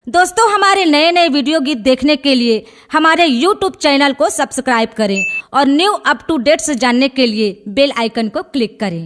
दोस्तों, हमारे नए नए वीडियो गीत देखने के लिए हमारे YouTube चैनल को सब्सक्राइब करें और न्यू अप टू डेट से जानने के लिए बेल आइकन को क्लिक करें।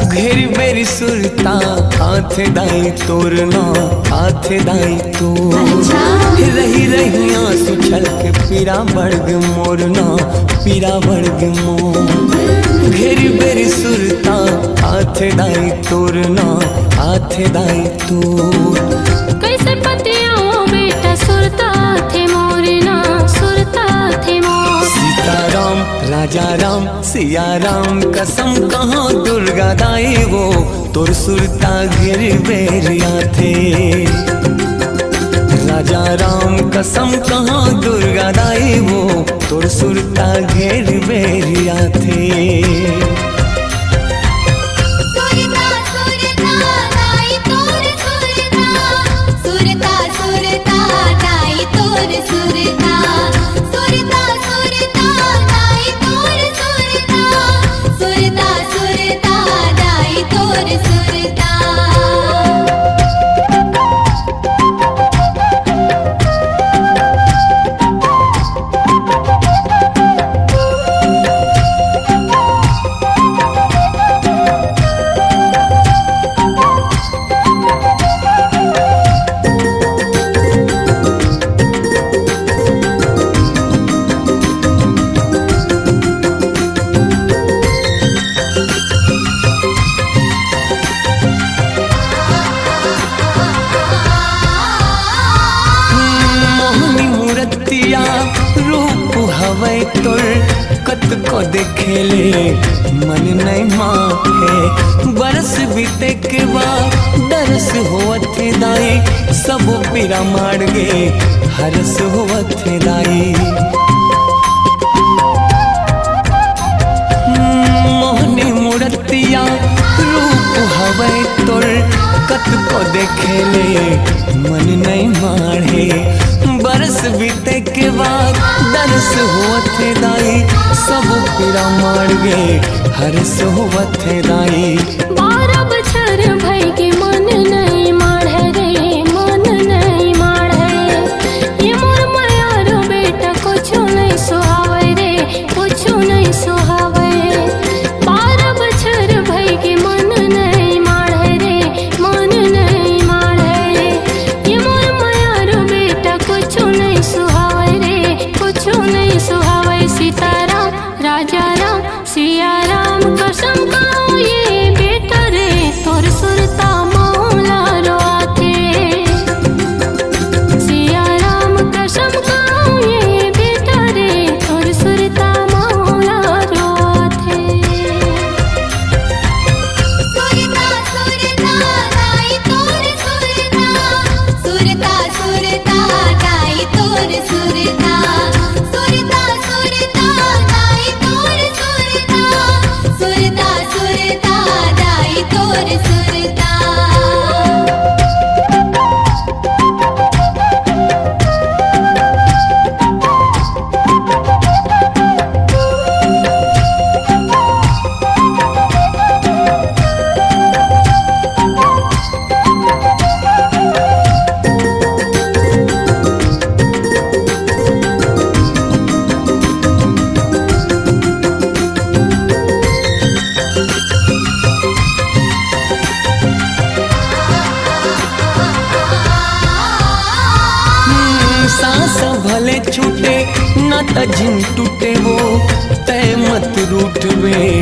घेरी मेरी सुरता हाथ दाई तोरना हाथ दाई तो रही रही आंसू छलक पीरा बड़ग मोरना पीरा बड़ग मोर। घेरी मेरी सुरता हाथ दाई तोरना हाथ दाई तोर। कैसे पतियों बेटा सुरता थे मोरना सुरता थे मोर। सीताराम राजा राम सिया राम कसम कहाँ दुर्गा दाई वो तोर सुरता गिर बेरिया थे। राजा राम कसम कहाँ दुर्गा दाई वो तोर सुरता गिर बेरिया थे। रूप हवै तोर कत को देखेले मन नहीं माहे। बरस बीते के बाद दरस होवत दाई सब पीरा मार गे हरस होवत दाई। मोहनी मूर्तिया रूप हवै तोर कत को देखेले मन नहीं माढ़े। बरस बीते के बाद दरस होवत दाई सब पीरा मार गे हरस होवत दाई। 12 बछर भई के मन नहीं माढ़े रे मन नहीं माढ़े। ये मोर मयार बेटा कुछो नहीं सुहावे रे कुछो नहीं सुहावे। 12 बछर भई के मन नहीं माढ़े रे मन नहीं माढ़े। ये मोर मयार बेटा कुछो नहीं सुहावे रे कुछो नहीं सुहावे। सीताराम राजा राम सिया राम कसम कहो ये बेटा रे तोर सुरता मौला रोआथे। सिया राम कसम कहो ये बेटा रे तोर सुरता मौला रोआथे। छूटे न त जिन टूटे वो तय मत रूठ वे।